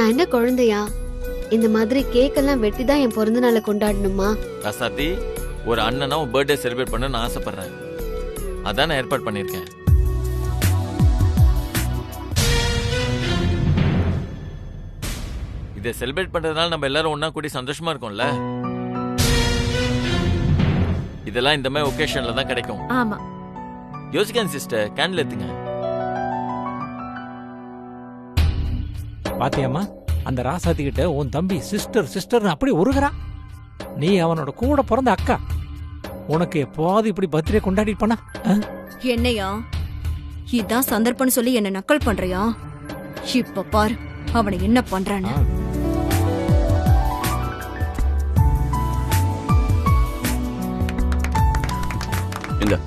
நான் என்ன குழந்தையா? இந்த மாதிரி கேக் எல்லாம் வெட்டி தான் என் பிறந்த நாளை கொண்டாடணுமா? ராசாத்தி, ஒரு அண்ணனா உன் பர்த்டே செலிப்ரேட் பண்ண நான் ஆசைப்படுறேன். அதான் நான் ஏற்பாடு பண்ணிருக்கேன். இதை செலிப்ரேட் பண்றதுனால நம்ம எல்லாரும் ஒன்னா கூடி சந்தோஷமா இருக்கோம்ல. இதெல்லாம் இந்த மாதிரி ஒகேஷன்ல தான் கிடைக்கும். ஆமா, யோசிக்காங்க சிஸ்டர், கேண்டில் எடுத்துங்க. பாத்தியம்மா, அந்த ராசாத்தி கிட்ட உன் தம்பி சிஸ்டர் சிஸ்டர்னு அப்படி உருகிறான். நீ அவனோட கூட பிறந்த அக்கா. உனக்கு எப்போது இப்படி பர்த்டே கொண்டாடிப்பானா? என்னையா இதான் சந்தர்ப்பம்னு சொல்லி என்ன நக்கல் பண்றியா? இப்ப பாரு அவனை என்ன பண்றான்னு. எங்க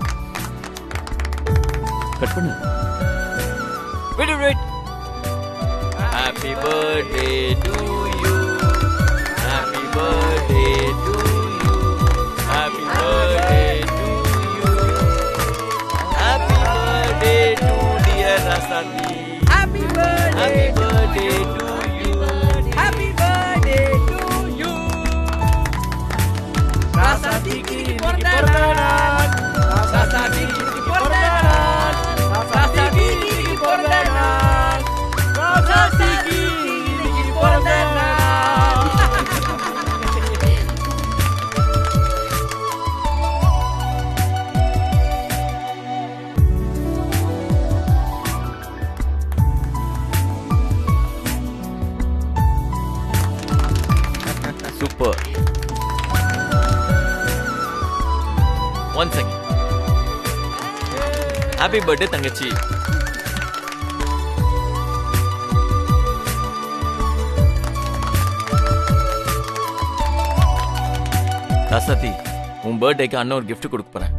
கட் பண்ணு. Wait. Happy birthday to you. Happy birthday to you. Happy birthday to you. Happy birthday to dear Rasati. Happy birthday. Happy birthday to you. Happy birthday to you. Rasati ki pordanan. Rasati ki pordanan. Rasati ki pordanan. Rasati ki pordanan. Super. One second. Happy birthday தங்கச்சி. ராசாத்தி, உன் பர்த்டேக்கு அண்ணன் ஒரு gift கொடுக்க போறேன்.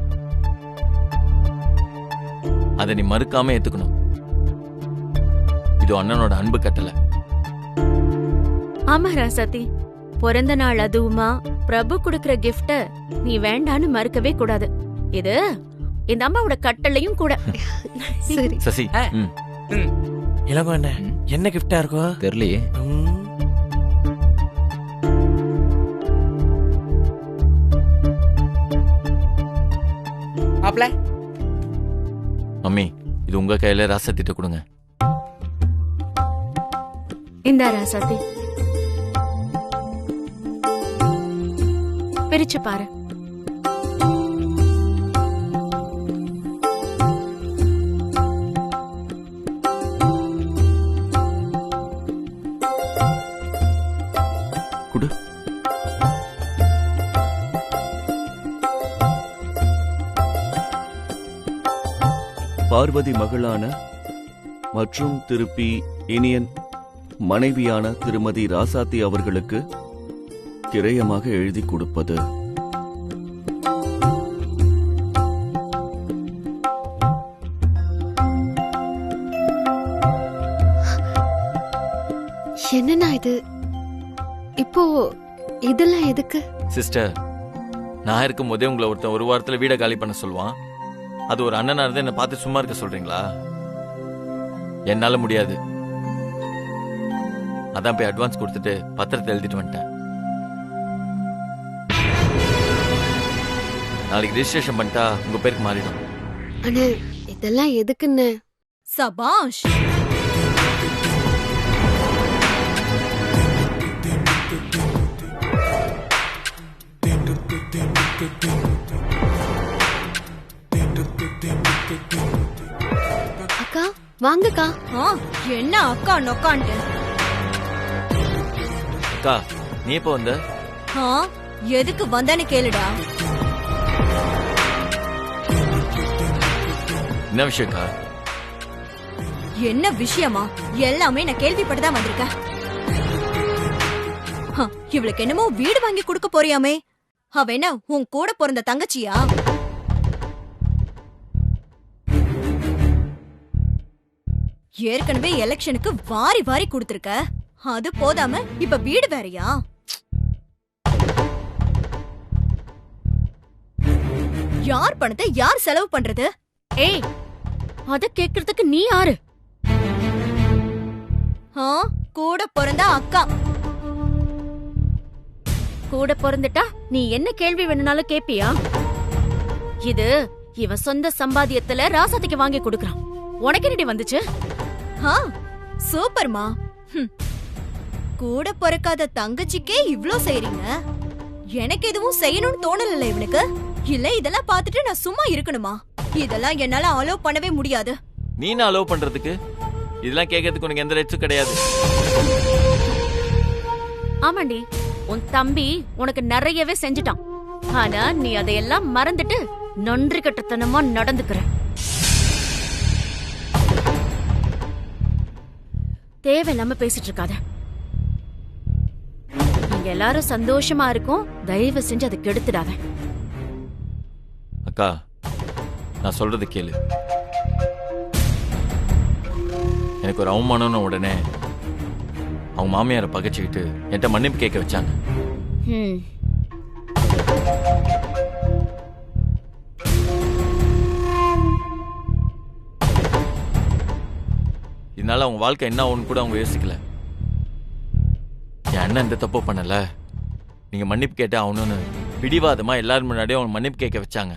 அதை நீ மறுக்காம ஏத்துக்கணும். இது அண்ணனோட அன்பு கட்டளை. ஆமா ராசாத்தி, பிறந்த நாள் அதுவுமா பிரபு குடுக்கற கிஃப்ட நீ வேண்டான்னு மறுக்கவே கூடாது. இது இந்த அம்மாவோட கட்டளையும் கூட. சரி. சசி, இளங்கோ என்ன கிஃப்டா இருக்கும்? தெரியலையே. மாப்ள, மம்மி, இது உங்க கையில ராசாத்திட்ட கொடுங்க. இந்தா ராசாத்தி, பிரிச்சு பாரு. குடு. பார்வதி மகளான மற்றும் திருப்பி இனியன் மனைவியான திருமதி ராசாத்தி அவர்களுக்கு கிரயமாக எழுதி கொடுப்பது. என்னண்ணா இது? இப்போ இதெல்லாம் எதுக்கு? சிஸ்டர், நான் இருக்கும் போதே உங்களை ஒருத்தன் ஒரு வாரத்துல வீடை காலி பண்ண சொல்லுவான். அது ஒரு அண்ணனா இருந்தா என்ன பார்த்து சும்மா இருக்க சொல்றீங்களா? என்னால முடியாது. அதான் போய் அட்வான்ஸ் கொடுத்துட்டு பத்திரத்தை எழுதிட்டு வந்துட்டேன். நாளைக்கு ரெஜிஸ்ட்ரேஷன் பண்ணிட்டா உங்க பேருக்கு மாறிடும். அண்ணே, இதெல்லாம் எதுக்குன்னு? சபாஷ். அக்கா வாங்கக்கா. என்ன அக்கா நொக்கான்ட்டு? அக்கா, நீ எப்போ வந்த? எதுக்கு வந்தேன்னு கேளுடா. என்ன விஷயக்கா? என்ன விஷயமா? எல்லாமே நான் கேள்விப்பட்டுதான் வந்திருக்கேன். இவளுக்கு என்னமோ வீடு வாங்கி கொடுக்க போறியாமே. அவ என்ன உன் கூட பிறந்த தங்கச்சியா? ஏற்கனவே எலெக்ஷனுக்கு வாரி வாரி கொடுத்திருக்க. அது போதாம இப்ப வீடு வேறயா? யார் பணத்தை யார் செலவு பண்றது? ஏய், அத கேக்குறதுக்கு நீ யாரு? கூட பிறந்த அக்கா. கூட பிறந்துட்டா நீ என்ன கேள்வி வேணும்னாலும் கேப்பியா? இது இவன் சொந்த சம்பாத்தியத்துல ராசாத்திக்கு வாங்கி கொடுக்கறான். உனக்கு என்னடி வந்துச்சு? ஆ, சூப்பர்மா. கூட பிறக்காத தங்கச்சிக்கே இவ்ளோ செய்றீங்க. எனக்கு எதுவும் செய்யணும்னு தோணல இவனுக்கு. இல்ல இதெல்லாம் பார்த்துட்டு நான் சும்மா இருக்கணுமா? இதெல்லாம் என்னால அலோவ் பண்ணவே முடியாது. நீ நான் அலோவ் பண்றதுக்கு இதெல்லாம் கேட்கறதுக்கு உனக்கு எந்த ரைட்ஸும் கிடையாது. ஆமாண்டி, உன் தம்பி உனக்கு நிறையவே செஞ்சுட்டான். ஆனா நீ அதையெல்லாம் மறந்துட்டு நன்றி கட்டத்தனமா நடந்துக்கிற. தேவையில்லாம பேசிட்டு இருக்காத. நீங்க எல்லாரும் சந்தோஷமா இருக்கும். தயவு செஞ்சு அதை கெடுத்துடாத. அக்கா, நான் சொல்றது கேளு. எனக்கு ஒரு அவமானம்னு உடனே அவங்க மாமியாரை பகைச்சுக்கிட்டு என்கிட்ட மன்னிப்பு கேட்க வச்சாங்க. இதனால அவங்க வாழ்க்கை என்ன ஆகும்னு கூட அவங்க யோசிக்கல. என் அண்ணன் இந்த தப்பு பண்ணல, நீங்க மன்னிப்பு கேட்டே ஆகணும்னு பிடிவாதமா எல்லாரும் முன்னாடியும் அவங்க மன்னிப்பு கேட்க வச்சாங்க.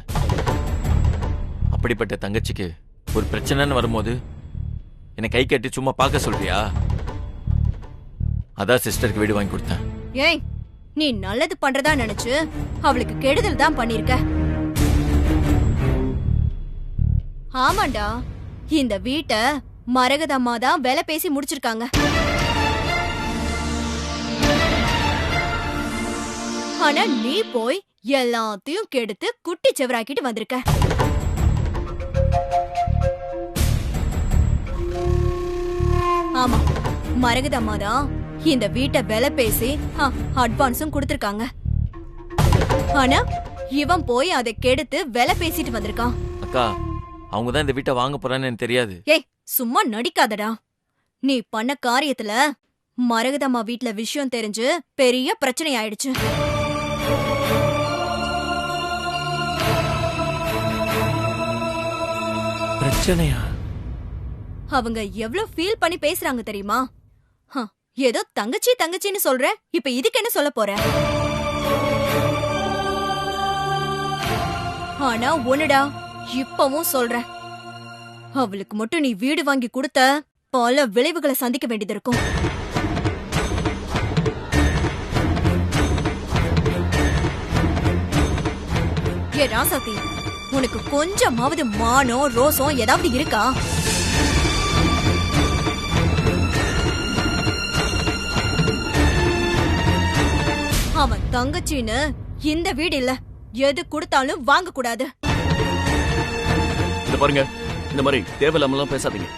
அப்படிப்பட்ட தங்கச்சிக்கு ஒரு பிரச்சனைன்னு வரும்போது என்னை கை கட்டி சும்மா பார்க்க சொல்றியா? அதான் சிஸ்டருக்கு வீடு வாங்கி கொடுத்தேன். ஏய், நீ நல்லது பண்றதா நினைச்சு அவளுக்கு கெடுதல் தான் பண்ணிருக்க. ஆமாண்டா, இந்த வீட்டை மரகதம்மா தான் வேலை பேசி முடிச்சிருக்காங்க. ஆனா நீ போய் எல்லாத்தையும் கெடுத்து குட்டி செவராக்கிட்டு வந்திருக்க. ஆமா, மரகதம்மா தான் இந்த வீட்டை விலை பேசி அட்வான்ஸும் கொடுத்திருக்காங்க. ஆனா இவன் போய் அதை கெடுத்து விலை பேசிட்டு வந்திருக்கான். அக்கா, அவங்க தான் இந்த வீட்டை வாங்க போறான்னு எனக்கு தெரியாது. ஏய், சும்மா நடிக்காதடா. நீ பண்ண காரியத்துல மரகதம்மா வீட்ல விஷயம் தெரிஞ்சு பெரிய பிரச்சனை ஆயிடுச்சு. பிரச்சனையா? அவங்க எவ்வளவு ஃபீல் பண்ணி பேசுறாங்க தெரியுமா? ஏதோ தங்கச்சி தங்கச்சின்னு சொல்ற, இப்ப இதுக்கு என்ன சொல்ல போற? ஆனா ஒண்ணுடா, இப்பவும் சொல்றேன், அவளுக்கு மட்டும் நீ வீடு வாங்கி கொடுத்த பல விளைவுகளை சந்திக்க வேண்டியது இருக்கும். ஏ ராசாத்தி, உனக்கு கொஞ்சமாவது மானம் ரோசம் ஏதாவது இருக்கா? அவன் தங்கச்சின்னு இந்த வீடு இல்ல, எது கொடுத்தாலும் வாங்க கூடாது. இந்த பாருங்க, இந்த மாதிரி தேவையில்லாமலாம் பேசாதீங்க.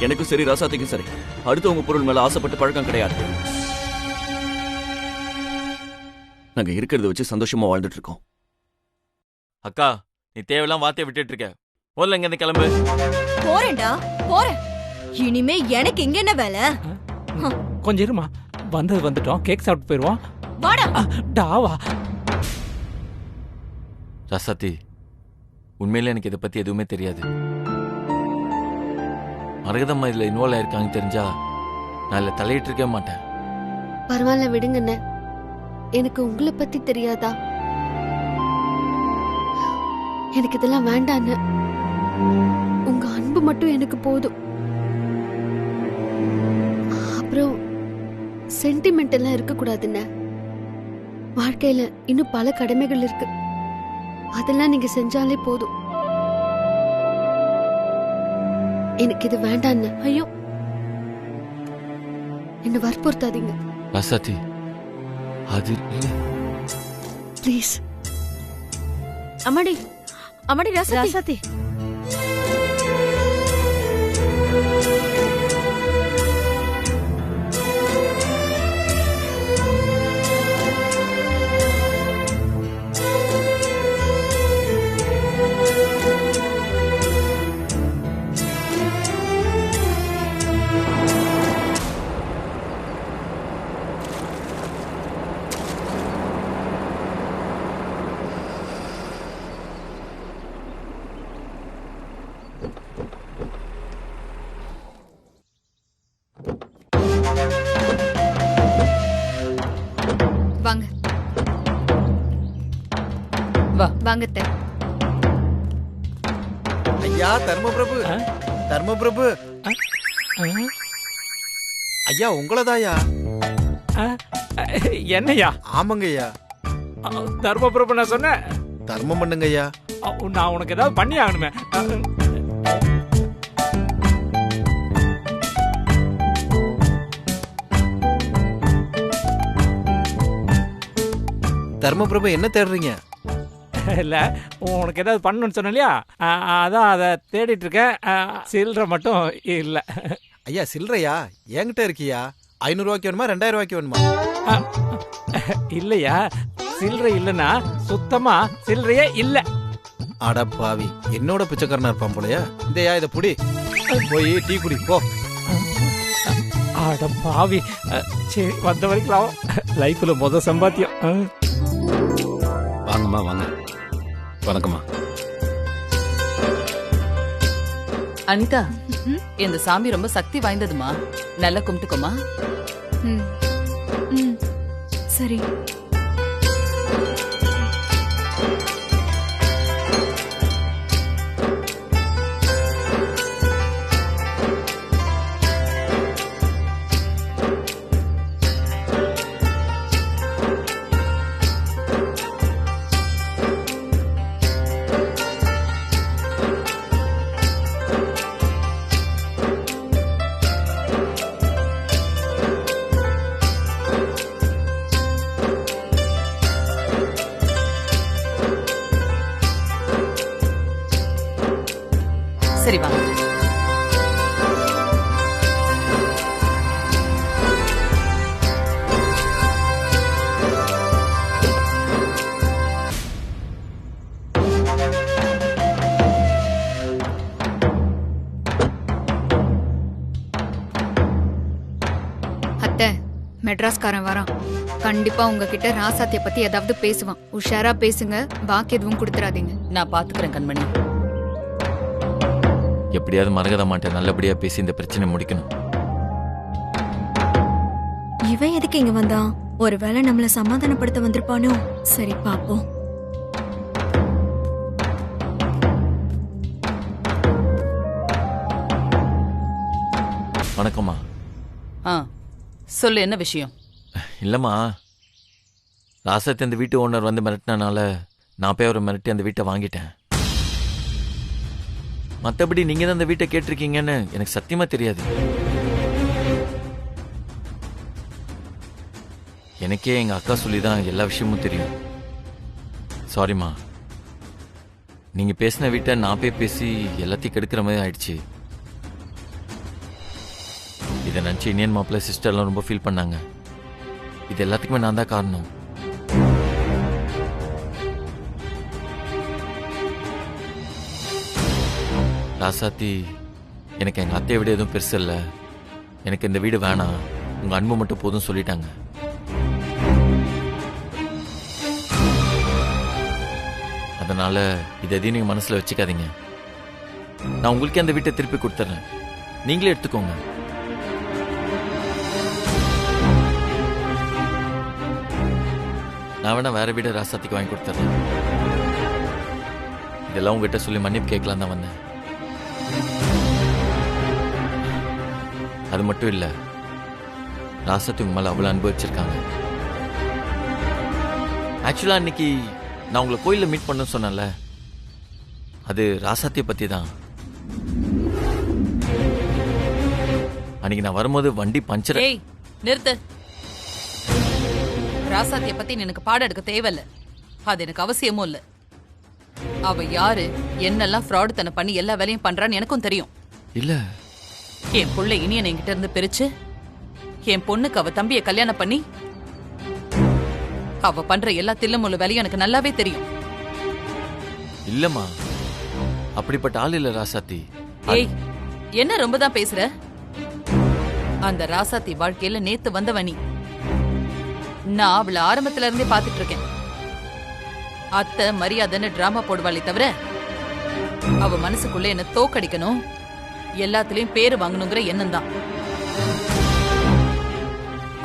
எனக்கும் சரி ராசாத்திக்கும் சரி அடுத்தவங்க பொருள் மேல ஆசைப்பட்டு பழக்கம் கிடையாது. நாங்க இருக்கிறத வச்சு சந்தோஷமா வாழ்ந்துட்டு இருக்கோம். அக்கா, நீ தேவையெல்லாம் வார்த்தையை விட்டுட்டு இருக்க. முதல்ல இங்க இருந்து கிளம்பு. போறேன்டா, போறேன். இனிமே எனக்கு இங்க என்ன வேலை? கொஞ்சம் இருமா, வந்தது வந்துட்டோம், கேக் சாப்பிட்டு போயிருவோம். வாடா. டாவா. ராசாத்தி, உண்மையில எனக்கு இதை பத்தி எதுவுமே தெரியாது. மரகதம்மா இதுல இன்வால்வ் ஆயிருக்காங்க தெரிஞ்சா நான் இதுல தலையிட்டு இருக்க மாட்டேன். பரவாயில்ல விடுங்கண்ணே, எனக்கு உங்களை பத்தி தெரியாதா? எனக்கு இதெல்லாம் வேண்டான்னு, உங்க அன்பு மட்டும் எனக்கு போதும். அப்புறம் சென்டிமெண்ட் எல்லாம் இருக்க கூடாதுன்னு. வாழ்க்கையில இன்னும் பல கடமைகள் இருக்கு, அதெல்லாம் நீங்க செஞ்சாலே போதும். எனக்கு இது வேண்டான்னு. ஐயோ, என்ன வற்புறுத்தாதீங்க. ராசாத்தி, அது ப்ளீஸ். அம்மாடி, அம்மாடி ராசாத்தி. வா. வாங்க அத்தை. ஐயா தர்மபிரபு, தர்மபிரபு ஐயா உங்களதாயா? என்னையா? ஆமாங்க ஐயா. தர்மபுரம் நான் சொன்னேன். தர்மம் பண்ணுங்க ஐயா. நான் உனக்கு ஏதாவது பண்ணி ஆகணுமே. தர்மபிரபு என்ன தேடுறீங்க? இல்ல உனக்கு ஏதாவது பண்ணணும்னு சொன்ன இல்லையா, அதான் அதை தேடிட்டு இருக்கேன். சில்லற மட்டும் இல்ல. ஐயா சில்லறையா என்கிட்ட இருக்கியா? 500 ரூபாய்க்கு வேணுமா 2000 ரூபாய்க்கு வேணுமா? இல்லையா, சில்லறை இல்லைன்னா சுத்தமா சில்லறையே இல்ல. அட பாவி, என்னோட பிச்சைக்காரனா இருப்பான் போலயா? இதையா இதை புடி, போய் டீ குடி போ. அட பாவி, சரி வந்த வரைக்கும் லைஃப்ல முத சம்பாத்தியம். வாங்கம்மா வாங்க. வணக்கம்மா. அனிதா, இந்த சாமி ரொம்ப சக்தி வாய்ந்ததுமா, நல்லா கும்பிட்டுக்கோமா. சரி. சரி வாங்க. அத்தை, மெட்ராஸ்காரன் வரான். கண்டிப்பா உங்ககிட்ட ராசாத்திய பத்தி ஏதாவது பேசுவான். உஷாரா பேசுங்க, வாக்கு எதுவும் கொடுத்துறாதீங்க. நான் பாத்துக்கிறேன் கண்மணி. எப்படியாவது மரகத மாட்டேன் நல்லபடியா பேசி இந்த பிரச்சனை முடிக்கணும். இவன் எதுக்கு இங்க வந்தான்? ஒருவேளை நம்மள சமாதானப்படுத்த வந்திருப்பானோ? சரி பாப்போம். வணக்கம்மா. சொல்லு, என்ன விஷயம்? இல்லம்மா, ராசாத்தி அந்த வீட்டு ஓனர் வந்து மிரட்டினால நான் போய் அவரை மிரட்டி அந்த வீட்டை வாங்கிட்டேன். மற்றபடி நீங்க தான் அந்த வீட்டை கேட்டிருக்கீங்கன்னு எனக்கு சத்தியமா தெரியாது. எனக்கே எங்க அக்கா சொல்லிதான் எல்லா விஷயமும் தெரியும். சாரிம்மா. நீங்க பேசின வீட்டை நான் போய் பேசி எல்லாத்தையும் கெடுக்கிற மாதிரி ஆயிடுச்சு. இதை நினச்சி இனியன் மாப்பிள்ள சிஸ்டர்லாம் ரொம்ப ஃபீல் பண்ணாங்க. இது எல்லாத்துக்குமே நான் தான் காரணம். ராசாத்தி எனக்கு எங்கள் அத்தையை விட எதுவும் பெருசு இல்லை, எனக்கு இந்த வீடு வேணாம், உங்கள் அன்பு மட்டும் போதும் சொல்லிட்டாங்க. அதனால் இதை எதையும் நீங்கள் மனசில் வச்சுக்காதீங்க. நான் உங்களுக்கே அந்த வீட்டை திருப்பி கொடுத்துட்றேன், நீங்களே எடுத்துக்கோங்க. நான் வேணா வேற வீடு ராசாத்திக்கு வாங்கி கொடுத்துட்றேன். இதெல்லாம் உங்ககிட்ட சொல்லி மன்னிப்பு கேட்கலாம் தான் வந்தேன். அது மட்டும் இல்ல, ராசாத்தி உங்க மேல அவ்வளவு அனுபவிச்சிருக்காங்க. ஆக்சுவலா அன்னைக்கு நான் உங்களை கோயில்ல மீட் பண்ண சொன்னேன்ல, அது ராசாத்தியை பத்தி தான். அன்னைக்கு நான் வரும்போது வண்டி பஞ்சர். ஏய் நிறுத்து. ராசாத்திய பத்தி எனக்கு பாடம் எடுக்க தேவையில்ல, அது எனக்கு அவசியமும் இல்ல. அவ யாரு, என்னெல்லாம் ஃப்ராட் தன பண்ணி எல்லா வேலையும் பண்றான்னு எனக்கும் தெரியும். இல்ல, என் புள்ள இனியன் என்கிட்ட இருந்து பிரிச்சு என் பொண்ணுக்கு அவ தம்பியை கல்யாணம் பண்ணி அவ பண்ற எல்லா தில்லுமுள்ள வேலையும் எனக்கு நல்லாவே தெரியும். இல்லம்மா, அப்படிப்பட்ட ஆள் இல்ல ராசாத்தி. ஏய், என்ன ரொம்ப தான் பேசுற? அந்த ராசாத்தி வாழ்க்கையில நேத்து வந்தவனி. நான் அவளை ஆரம்பத்துல இருந்தே பாத்துட்டு இருக்கேன். அத்தை மரியாதைன்னு டிராமா போடுவாளே தவிர அவ மனசுக்குள்ள என்ன தோக்கடிக்கணும், எல்லாத்துலயும் பேரு வாங்கணுங்கிற எண்ணம் தான்.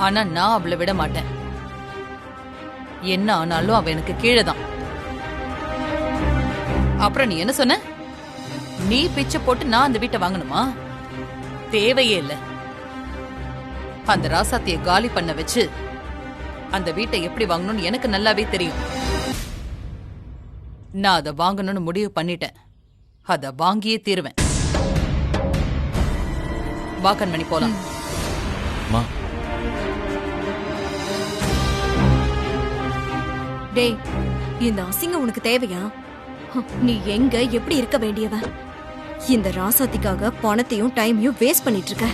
ஆனா நான் அவளை விட மாட்டேன். என்ன ஆனாலும் அவ எனக்கு கீழே தான். அப்புறம் நீ என்ன சொன்ன? நீ பிச்சை போட்டு நான் அந்த வீட்டை வாங்கணுமா? தேவையே இல்ல. அந்த ராசாத்திய காலி பண்ண வச்சு அந்த வீட்டை எப்படி வாங்கணும்னு எனக்கு நல்லாவே தெரியும். நான் அதை வாங்கணும்னு முடிவு பண்ணிட்டேன். அதை வாங்கியே தீருவேன். வா கண்மணி, போலாம். மா, டேய், இந்த அசிங்கம் உனக்கு தேவையா? நீ எங்க எப்படி இருக்க வேண்டியவன்? இந்த ராசாத்திக்காக பணத்தையும் டைமையும் வேஸ்ட் பண்ணிட்டு இருக்க.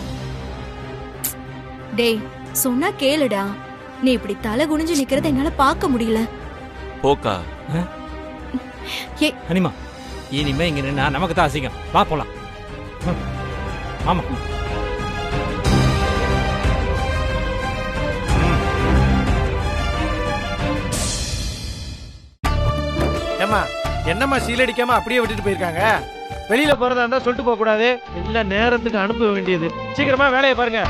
டேய், சொன்னா கேளுடா. நீ இப்படி தலை குனிஞ்சு நிக்கிறத என்னால பார்க்க முடியல. போக்கா. அனிமா, இனிமே இங்க நின்னா நமக்கு தான் அசிங்கம். வா போலாம். ஆமா. ஏமா, என்னம்மா சீல் அடிக்காம அப்படியே விட்டுட்டு போயிருக்காங்க? வெளியில போறதா இருந்தா சொல்லிட்டு போக கூடாது. இல்ல நேரத்துக்கு அனுப்ப வேண்டியது. சீக்கிரமா வேலையை பாருங்க.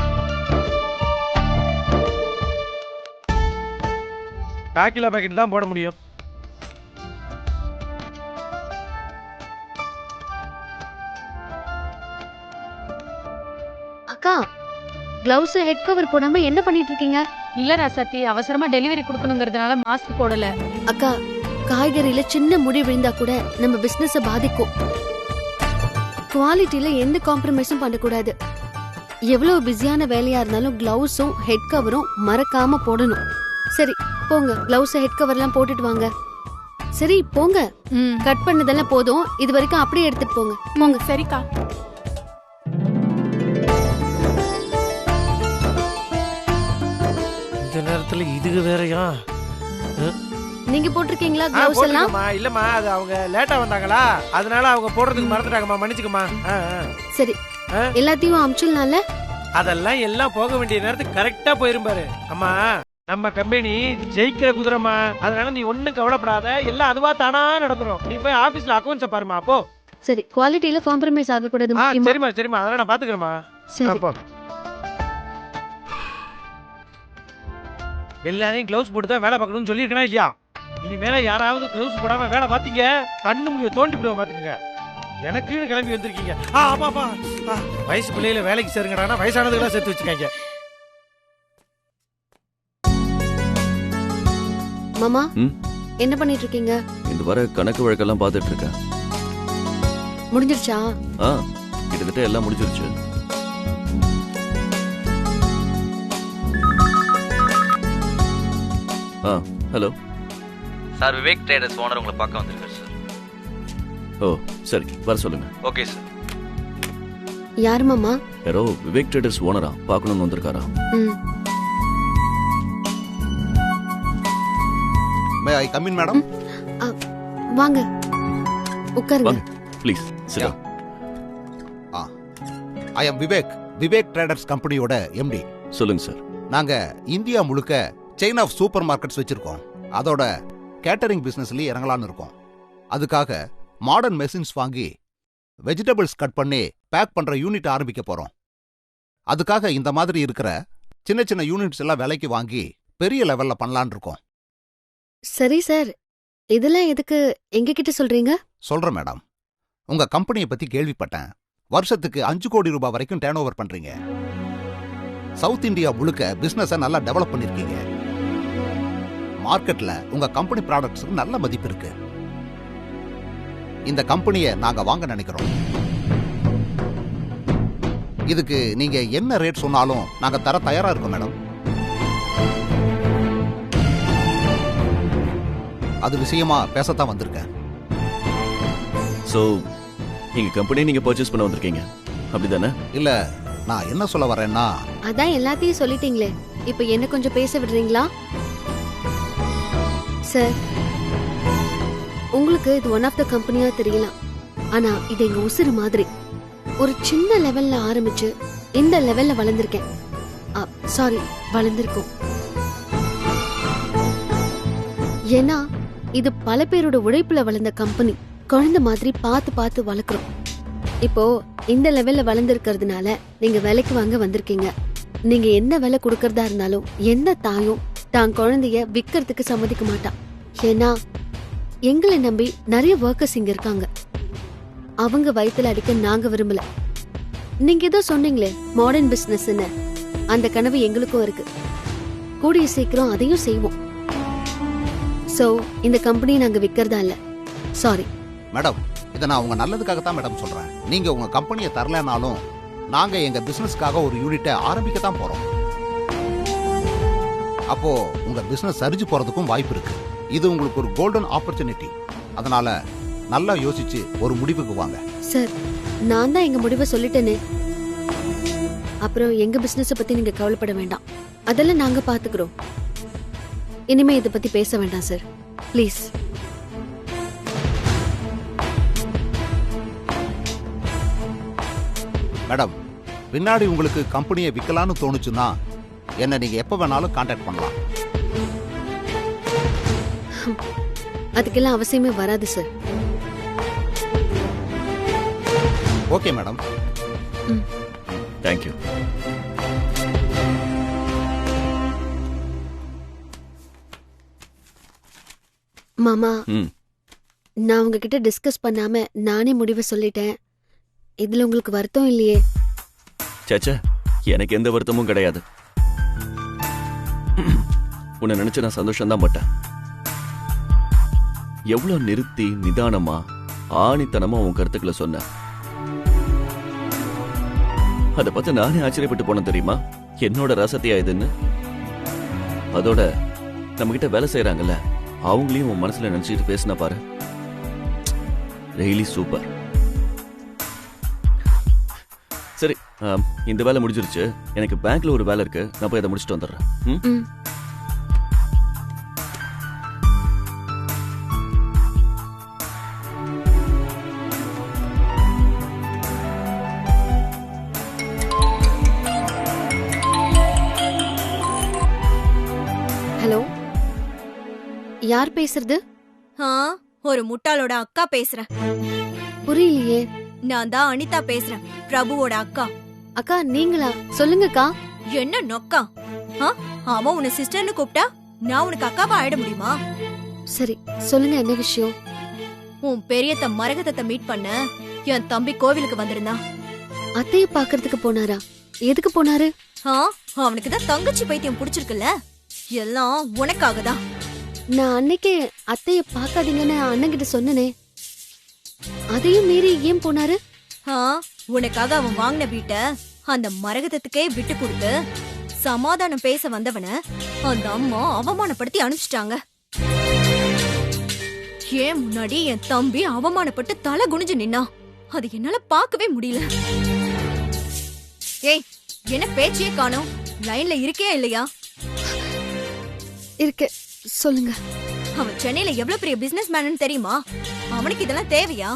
காக்கிலா பாக்கெட் தான் போட முடியும். அக்கா, கிளவுஸ் ஹெட் கவர் போடாம என்ன பண்ணிட்டு இருக்கீங்க? இல்ல ராசாத்தி, அவசரமா டெலிவரி கொடுக்கணுங்கிறதுனால மாஸ்க் போடல. அக்கா, காய்கறியில சின்ன முடி விழுந்தா கூட நம்ம பிசினஸ பாதிக்கும். குவாலிட்டியில எந்த காம்ப்ரமைஸும் பண்ணக்கூடாது. எவ்வளவு பிஸியான வேலையா இருந்தாலும் கிளவுஸும் ஹெட் கவரும் மறக்காம போடணும். சரி போங்க, கிளவுஸ் ஹெட் கவர் எல்லாம் போட்டுட்டு வாங்க. சரி போங்க, கட் பண்ணதெல்லாம் போதும். இது வரைக்கும் அப்படியே எடுத்துட்டு போங்க. போங்க. சரிக்கா. இந்த நேரத்துல இதுக்கு வேறயா? நீங்க போட்டிருக்கீங்களா கிளவுஸ் எல்லாம்? இல்லம்மா, அது அவங்க லேட்டா வந்தாங்களா, அதனால அவங்க போடுறதுக்கு மறந்துட்டாங்கம்மா. மன்னிச்சுக்கம்மா. சரி, எல்லாத்தையும் அமிச்சிடலாம்ல? அதெல்லாம் எல்லாம் போக வேண்டிய நேரத்துக்கு கரெக்டா போயிருப்பாரு. அம்மா, நம்ம கம்பெனி ஜெயிக்கிற குதிரைமா, அதனால நீ ஒன்னும் கவலைப்படாத. எல்லாம் அதுவா தானா நடந்துரும். நீ போய் ஆபீஸ்ல அக்கௌண்ட்ஸ பாருமா. அப்போ சரி, குவாலிட்டியில காம்ப்ரமைஸ் ஆகக்கூடாது. சரிம்மா சரிம்மா, அதெல்லாம் நான் பாத்துக்கிறேம்மா. அப்போ எல்லாரையும் கிளவுஸ் போட்டு தான் வேலை பார்க்கணும்னு சொல்லியிருக்கா இல்லையா? இனிமேல யாராவது கிளவுஸ் போடாம வேலை பார்த்தீங்க, கண்ணு முடிய தோண்டி விடுவோம். பாத்துக்கங்க, எனக்குன்னு கிளம்பி வந்திருக்கீங்க. ஆமாப்பா, வயசு பிள்ளையில வேலைக்கு சேருங்கடா, வயசானதுக்கெல்லாம் சேர்த்து வச்சுக்காங்க. மாமா, என்ன பண்ணிட்டு இருக்கீங்க? இந்த வர கணக்கு வழக்கெல்லாம் பார்த்துட்டு இருக்கேன். முடிஞ்சிருச்சா? கிட்டத்தட்ட எல்லாம் முடிஞ்சிருச்சு. Hello sir, Vivek traders owner உங்களை பார்க்க வந்திருக்காரு சார். ஓ சரி, வர சொல்லுங்க. Okay sir. யார் மாமா? யாரோ விவேக் ட்ரேடர்ஸ் ஓனரா பார்க்கணும்னு வந்திருக்காரா? மே ஐ கம் இன் மேடம்? வாங்க, உட்காருங்க. Please sit down. I am Vivek traders கம்பெனியோட எம்டி. சொல்லுங்க சார். நாங்க இந்தியா முழுக்க செயின் ஆஃப் சூப்பர் மார்க்கெட்ஸ் வச்சிருக்கோம். அதோட கேட்டரிங் பிசினஸ்லயே இறங்கலான்னு இருக்கோம். அதுக்காக மாடர்ன் மெஷின்ஸ் வாங்கி வெஜிடபிள்ஸ் கட் பண்ணி பேக் பண்ற யூனிட் ஆரம்பிக்க போறோம். அதுக்காக இந்த மாதிரி இருக்கிற சின்ன சின்ன யூனிட்ஸ் எல்லாம் விலைக்கு வாங்கி பெரிய லெவல்ல பண்ணலான்னு இருக்கோம். சரி சார், இதெல்லாம் எதுக்கு எங்க கிட்ட சொல்றீங்க? சொல்றேன் மேடம். உங்க கம்பெனியை பத்தி கேள்விப்பட்டேன். வருஷத்துக்கு 5 கோடி ரூபாய் வரைக்கும் டர்ன் ஓவர் பண்றீங்க. சவுத் இந்தியா முழுக்க பிசினஸை நல்லா டெவலப் பண்ணிருக்கீங்க. மார்க்கெட்ல உங்க கம்பெனி ப்ராடக்ட்ஸுக்கு நல்ல மதிப்பு இருக்கு. இந்த கம்பெனியை நாங்க வாங்க நினைக்கிறோம். இதுக்கு நீங்க என்ன ரேட் சொன்னாலும் நாங்க தர தயாரா இருக்கோம் மேடம். அது விஷயமா பேசத்தான் வந்திருக்கேன். சோ எங்க கம்பெனி நீங்க பர்ச்சேஸ் பண்ண வந்திருக்கீங்க, அப்படிதானே? இல்ல, நான் என்ன சொல்ல வரேன்னா, அதான் எல்லாத்தையும் சொல்லிட்டீங்களே, இப்ப என்ன கொஞ்சம் பேச விடுறீங்களா? சார், உங்களுக்கு இது ஒன் ஆஃப் த கம்பெனியா தெரியலாம், ஆனா இது எங்க உசுறு மாதிரி. ஒரு சின்ன லெவல்ல ஆரம்பிச்சு இந்த லெவல்ல வளர்ந்திருக்கேன். சாரி, வளர்ந்திருக்கோம். ஏன்னா இது பல பேரோட உழைப்புல வளர்ந்த கம்பெனி. குழந்தை மாதிரி பார்த்து பார்த்து வளர்க்குறோம். இப்போ இந்த லெவல்ல வளர்ந்துருக்கிறதுனால நீங்க வேலைக்கு வாங்க வந்திருக்கீங்க. நீங்க என்ன விலை கொடுக்கறதா இருந்தாலும் எந்த தாயும் தான் குழந்தைய விக்கிறதுக்கு சம்மதிக்க மாட்டான். ஏன்னா எங்களை நம்பி நிறைய ஒர்க்கர்ஸ் இங்க இருக்காங்க. அவங்க வயித்துல அடிக்க நாங்க விரும்பல. நீங்க ஏதோ சொன்னீங்களே மாடர்ன் பிசினஸ்ன்னு, அந்த கனவு எங்களுக்கும் இருக்கு. கூடிய சீக்கிரம் அதையும் செய்வோம். சோ இந்த கம்பெனியை நாங்க விக்கிறதா இல்ல. சாரி மேடம், இதை நான் உங்க நல்லதுக்காக தான் மேடம் சொல்றேன். நீங்க உங்க கம்பெனியை தரலனாலும் நாங்க எங்க பிசினஸ்க்காக ஒரு யூனிட்டை ஆரம்பிக்க தான் போறோம். அப்போ உங்க பிசினஸ் சரிஞ்சு போறதுக்கும் வாய்ப்பு இருக்கு. இது உங்களுக்கு ஒரு கோல்டன் ஆப்பர்ச்சுனிட்டி. அதனால நல்லா யோசிச்சு ஒரு முடிவுக்கு வாங்க. சார், நான் தான் எங்க முடிவை சொல்லிட்டேனே. அப்புறம் எங்க பிசினஸ் பத்தி நீங்க கவலைப்பட வேண்டாம். அதெல்லாம் நாங்க பாத்துக்கிறோம். இனிமே இதை பத்தி பேச வேண்டாம் சார், ப்ளீஸ். மேடம், பின்னாடி உங்களுக்கு கம்பெனியை விற்கலான்னு தோணுச்சுன்னா என்ன நீங்க எப்ப வேணாலும் கான்டாக்ட் பண்ணலாம். அதுக்கெல்லாம் அவசியமே வராது சார். Okay madam. தேங்க்யூ. மாமா, நான் உங்ககிட்ட டிஸ்கஸ் பண்ணாம நானே முடிவை சொல்லிட்டேன். இதுல உங்களுக்கு வருத்தம் இல்லையே? சேச்சா, எனக்கு எந்த வருத்தமும் கிடையாது. உன்னை நினைச்சு நான் சந்தோஷம் தான் பட்டேன். எவ்வளவு நிறுத்தி நிதானமா ஆணித்தனமா உன் கருத்துக்களை சொன்ன, அதை பார்த்து நானே ஆச்சரியப்பட்டு போனேன் தெரியுமா? என்னோட ரசத்தையா இதுன்னு. அதோட நம்ம கிட்ட வேலை செய்யறாங்கல்ல, அவங்களையும் உன் மனசுல நினைச்சிட்டு பேசினா பாரு, ரியலி சூப்பர். சரி, இந்த வேலை முடிஞ்சிருச்சு. எனக்கு பேங்க்ல ஒரு வேலை இருக்கு, நான் போய் அதை முடிச்சுட்டு வந்துடுறேன். ஹலோ, யார் பேசுறது? ஒரு முட்டாளோட அக்கா பேசுறேன். புரியலையே. நான் தான் அனிதா பேசுறேன், பிரபுவோட அக்கா. அக்கா நீங்களா? சொல்லுங்கக்கா. என்ன நொக்கா? அவன் உன்னை சிஸ்டர்னு கூப்பிட்டா நான் உனக்கு அக்காவா ஆயிட முடியுமா? சரி சொல்லுங்க, என்ன விஷயம்? உன் பெரியத்த மரகதத்தை மீட் பண்ண என் தம்பி கோவிலுக்கு வந்திருந்தான். அத்தைய பாக்குறதுக்கு போனாரா? எதுக்கு போனாரு? அவனுக்கு தான் தங்கச்சி பைத்தியம் பிடிச்சிருக்குல்ல, எல்லாம் உனக்காக தான். நான் அன்னைக்கு அத்தைய பாக்காதீங்கன்னு அண்ணன் கிட்ட சொன்னனே, அதையும் மீறி ஏன் போனாரு? உனக்காக அவன் வாங்கின வீட்டை அந்த மரகதத்துக்கே விட்டு கொடுத்து சமாதானம் பேச வந்தவன அந்த அம்மா அவமானப்படுத்தி அனுப்பிச்சிட்டாங்க. ஏன் முன்னாடி என் தம்பி அவமானப்பட்டு தலை குனிஞ்சு நின்னா, அது என்னால பார்க்கவே முடியல. ஏய், என்ன பேச்சையே காணோம்? லைன்ல இருக்கே இல்லையா? இருக்கு, சொல்லுங்க. அவன் சென்னையில எவ்வளவு பெரிய பிசினஸ் மேன் தெரியுமா? அவனுக்கு இதெல்லாம் தேவையா?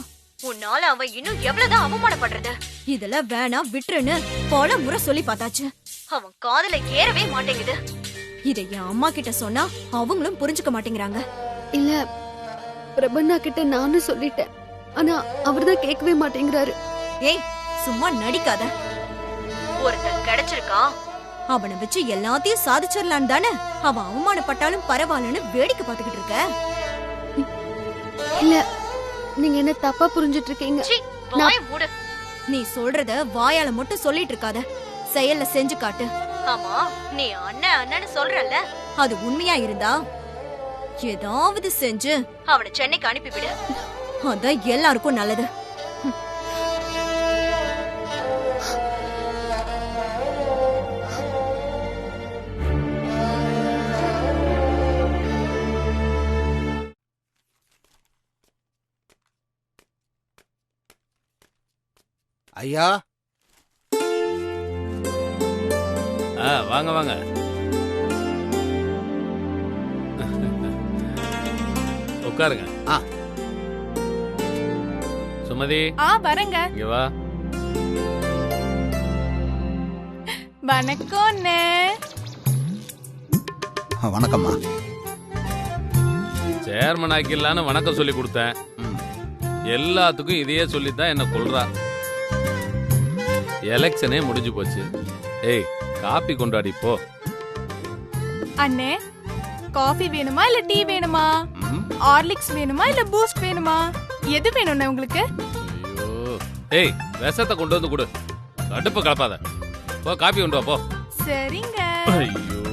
உன்னால அவன் இன்னும் எவ்வளவுதான் அவமானப்படுறது? இதெல்லாம் வேணா விட்டுருன்னு பல முறை சொல்லி பார்த்தாச்சு. அவன் காதுல ஏறவே மாட்டேங்குது. இதை என் அம்மா கிட்ட சொன்னா அவங்களும் புரிஞ்சுக்க மாட்டேங்கிறாங்க. இல்ல, பிரபண்ணா கிட்ட நானும் சொல்லிட்டேன், ஆனா அவர்தான் கேட்கவே மாட்டேங்கிறாரு. ஏய், சும்மா நடிக்காத. ஒருத்தன் கிடைச்சிருக்கான், அவனை வச்சு எல்லாத்தையும் சாதிச்சிடலான்னு தானே அவன் அவமானப்பட்டாலும் பரவாயில்லன்னு வேடிக்கை பார்த்துக்கிட்டு இருக்க. இல்ல, நீங்க என்ன தப்பா புரிஞ்சிட்டு இருக்கீங்க. நீ சொல்றத வாயால மட்டும் சொல்லிட்டு இருக்காத, செயல்ல செஞ்சு காட்டு. ஆமா, நீ அண்ணன் அண்ணன்னு சொல்றல்ல, அது உண்மையா இருந்தா ஏதாவது செஞ்சு அவனை சென்னைக்கு அனுப்பிவிடு. அதான் எல்லாருக்கும் நல்லது. ஐயா, வாங்க வாங்க. உட்காருங்க. சுமதி, வரங்க. இங்க வா. வணக்கம். வணக்கம்மா. சேர்மன் ஆக்கிடலான்னு வணக்கம் சொல்லி கொடுத்தேன். எல்லாத்துக்கும் இதையே சொல்லித்தான் என்ன கொல்றா. எலெக்ஷனே முடிஞ்சு போச்சு. ஏய், காபி கொண்டாடி போ. அண்ணே, காஃபி வேணுமா இல்ல டீ வேணுமா? ஹார்லிக்ஸ் வேணுமா இல்ல பூஸ்ட் வேணுமா? எது வேணும்னா உங்களுக்கு? ஐயோ ஏய் விஷத்தை கொண்டு வந்து கொடு, அடுப்ப கலப்பாத. போ காபி கொண்டு வா போ. சரிங்க. ஐயோ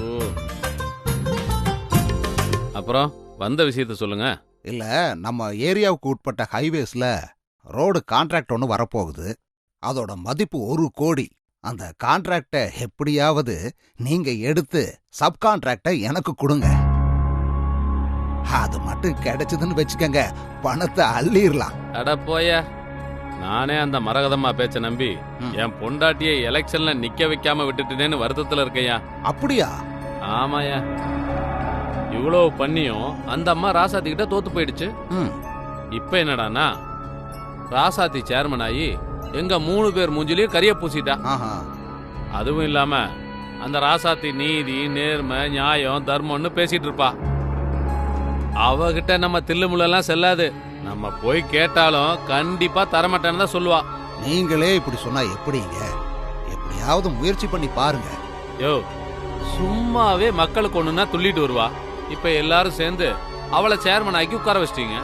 அப்புறம் வந்த விஷயத்த சொல்லுங்க. இல்ல, நம்ம ஏரியாவுக்கு உட்பட்ட ஹைவேஸ்ல ரோடு கான்ட்ராக்ட் ஒன்று வரப்போகுது. அதோட மதிப்பு 1 கோடி. அந்த கான்ட்ராக்டை எப்படியாவது நீங்க எடுத்து சப்கான்ட்ராக்டை எனக்கு கொடுங்க. அது மட்டும் கிடைச்சதுன்னு வச்சுக்கங்க, பணத்தை அள்ளிடலாம். அட போய, நானே அந்த மரகதம்மா பேச்ச நம்பி என் பொண்டாட்டியை எலெக்ஷன்ல நிக்க வைக்காம விட்டுட்டேன்னு வருத்தத்துல இருக்கையா. அப்படியா? ஆமாயா, இவ்வளவு பண்ணியும் அந்த அம்மா ராசாத்தி கிட்ட தோத்து போயிடுச்சு. இப்ப என்னடானா ராசாத்தி சேர்மன் ஆகி எங்க 3 பேர் மூஞ்சிலையும் கரிய பூசிட்டா. அதுவும் இல்லாம அந்த ராசாத்தி நீதி, நேர்மை, நியாயம், தர்மம்னு பேசிட்டு இருப்பா. அவகிட்ட நம்ம தில்லுமுள்ளெல்லாம் செல்லாது. நம்ம போய் கேட்டாலும் கண்டிப்பா தரமாட்டேன்னு தான் சொல்லுவா. நீங்களே இப்படி சொன்னா எப்படிங்க? எப்படியாவது முயற்சி பண்ணி பாருங்க. யோ, சும்மாவே மக்களுக்கு ஒண்ணுன்னா துள்ளிட்டு வருவா. இப்ப எல்லாரும் சேர்ந்து அவளை சேர்மன் ஆக்கி உட்கார வச்சிட்டீங்க.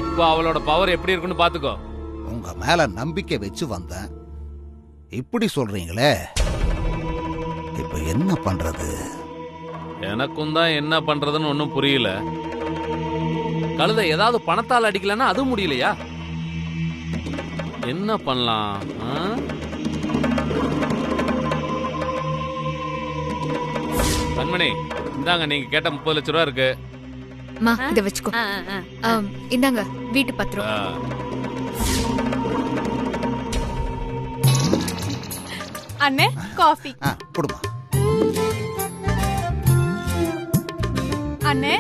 இப்ப அவளோட பவர் எப்படி இருக்குன்னு பாத்துக்கோ. உங்க மேல நம்பிக்கை வச்சு வந்தேன், இப்படி சொல்றீங்களே, இப்ப என்ன பண்றது? எனக்கும் தான் என்ன பண்றதுன்னு ஒன்னும் புரியல. கழுதை ஏதாவது பணத்தால் அடிக்கலன்னா அதுவும் முடியலையா? என்ன பண்ணலாம்? கண்மணி, இந்தாங்க நீங்க கேட்ட 30 லட்சம் ரூபா இருக்கு. இத வச்சுக்கோ. இந்தாங்க வீட்டு பத்திரம். அண்ணே காஃபி. குடுமா. அண்ணே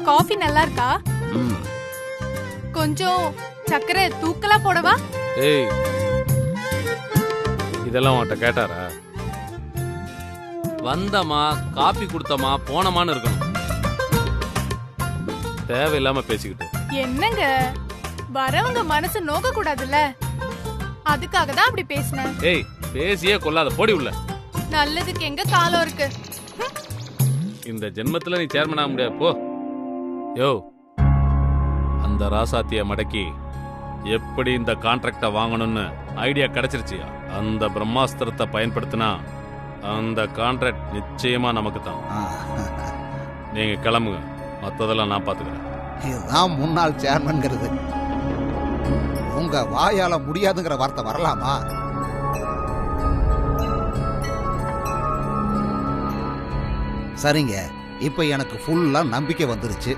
காஃபி நல்லா இருக்கா? கொஞ்சம் சக்கரை தூக்கலா போடவா? ஏய், இதெல்லாம் உன்கிட்ட கேட்டாரா? வந்தமா காபி கொடுத்தமா போனமான்னு இருக்கணும். தேவையில்லாம பேசிக்கிட்டு. என்னங்க, வரவங்க மனசு நோக்க கூடாதுல்ல, அதுக்காக தான் அப்படி பேசினேன். ஏய், பேசியே கொள்ளாத, போடி உள்ள. நல்லதுக்கு எங்க காலம் இருக்கு? இந்த ஜென்மத்துல நீ சேர்மன் ஆக முடியாது, போ. யோ, அந்த ராசாத்திய மடக்கி எப்படி இந்த கான்ட்ராக்ட வாங்கணும்னு ஐடியா கிடைச்சிருச்சு. அந்த பிரம்மாஸ்திரத்தை பயன்படுத்தினா அந்த கான்ட்ராக்ட் நிச்சயமா நமக்கு தான். நீங்க கிளம்புங்க, மத்ததெல்லாம் நான் பாத்துக்கிறேன். இதுதான் முன்னாள் சேர்மன்ங்கிறது. உங்க வாயால முடியாதுங்கிற வார்த்தை வரலாமா? சரிங்க, இப்ப எனக்கு ஃபுல்லா நம்பிக்கை வந்துருச்சு.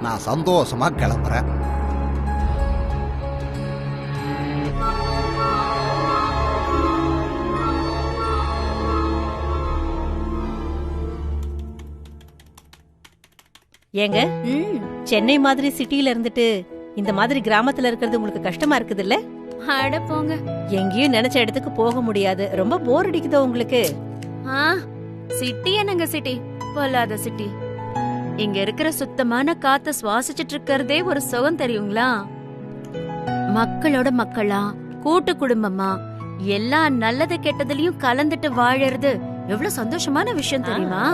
நான் சந்தோஷமா கிளம்புறேன். ஏங்க, சென்னை மாதிரி சிட்டில இருந்துட்டு இந்த மாதிரி கிராமத்துல இருக்கிறது உங்களுக்கு கஷ்டமா இருக்குது இல்ல? அட போங்க, எங்கேயும் நினைச்ச இடத்துக்கு போக முடியாது. ரொம்ப போர் அடிக்குதோ உங்களுக்கு? சிட்டி என்னங்க சிட்டி, பொல்லாத சிட்டி. இங்க இருக்கிற சுத்தமான காத்த சுவாசிச்சுட்டு இருக்கிறதே ஒரு சுகம் தெரியுங்களா? மக்களோட மக்களா, கூட்டு குடும்பமா, எல்லா நல்லது கெட்டதுலயும் கலந்துட்டு வாழறது எவ்வளவு சந்தோஷமான விஷயம் தெரியுமா?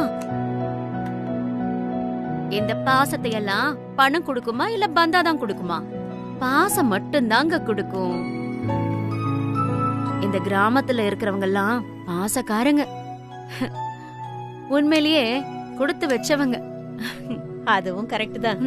இந்த பாசத்தை எல்லாம் பணம் கொடுக்குமா இல்ல பந்தாதான் கொடுக்குமா? பாசம் மட்டும்தாங்க கொடுக்கும். இந்த கிராமத்துல இருக்கிறவங்க எல்லாம் பாசக்காரங்க, உண்மையிலேயே கொடுத்து வச்சவங்க. அதுவும் கரெக்ட் தான்.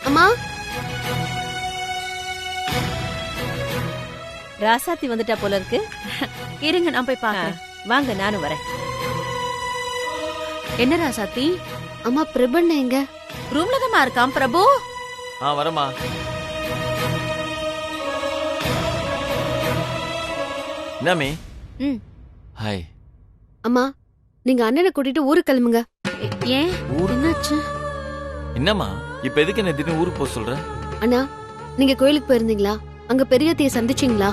அம்மா, ராசாத்தி வந்துட்டா போல இருக்கு. இருங்க, நான் போய் பாக்கிறேன். வாங்க, நானும் வரேன். என்ன ராசாத்தி? அம்மா, பிரபண்ண எங்க? ரூம்ல தான் இருக்கான். பிரபு, வரமா. என்னமே? ஹாய். அம்மா, நீங்க அண்ணனை கூட்டிட்டு ஊருக்கு கிளம்புங்க. ஏன்? என்னாச்சு? என்னம்மா இப்ப எதுக்கு என்ன திடீர்னு ஊருக்கு போக சொல்ற? அண்ணா, நீங்க கோயிலுக்கு போயிருந்தீங்களா? அங்க பெரியத்தைய சந்திச்சீங்களா?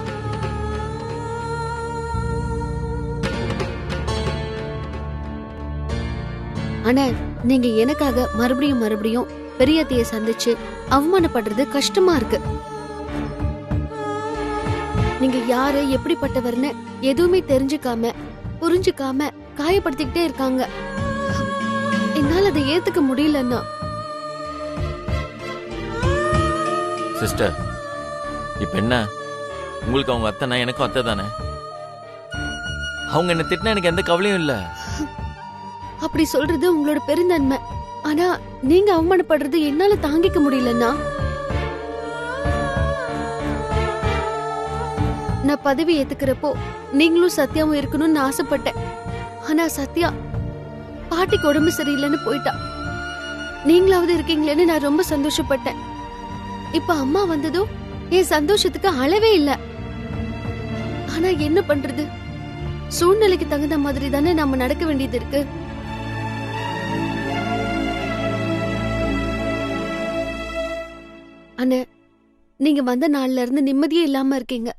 ஆனா நீங்க எனக்காக மறுபடியும் மறுபடியும் பெரியத்தைய சந்திச்சு அவமானப்படுறது கஷ்டமா இருக்கு. நீங்க யாரு எப்படிப்பட்டவர்னு எதுவுமே தெரிஞ்சுக்காம புரிஞ்சுக்காம காயப்படுத்திக்கிட்டே இருக்காங்க. என்னால அதை ஏத்துக்க முடியலன்னா. சிஸ்டர், இப்ப என்ன, உங்களுக்கு அவங்க அத்தைனா எனக்கும் அத்தை தானே. அவங்க என்ன திட்டினா எனக்கு எந்த கவலையும் இல்ல. அப்படி சொல்றது உங்களோட பெருந்தன்மை. ஆனா நீங்க அவமானப்படுறது என்னால தாங்கிக்க முடியலன்னா. நான் பதவி ஏத்துக்கிறப்போ நீங்களும் சத்யாவும் இருக்கணும்னு ஆசைப்பட்டேன். ஆனா சத்யா பாட்டிக்கு உடம்பு சரியில்லைன்னு போயிட்டா. நீங்களாவது இருக்கீங்களேன்னு நான் ரொம்ப சந்தோஷப்பட்டேன். இப்ப அம்மா வந்ததும் என் சந்தோஷத்துக்கு அளவே இல்ல. ஆனா என்ன பண்றது, சூழ்நிலைக்கு தகுந்த மாதிரி தானே நாம நடக்க வேண்டியது இருக்கு. அண்ணே, நீங்க வந்த நாள்ல இருந்து நிம்மதியே இல்லாம இருக்கீங்க.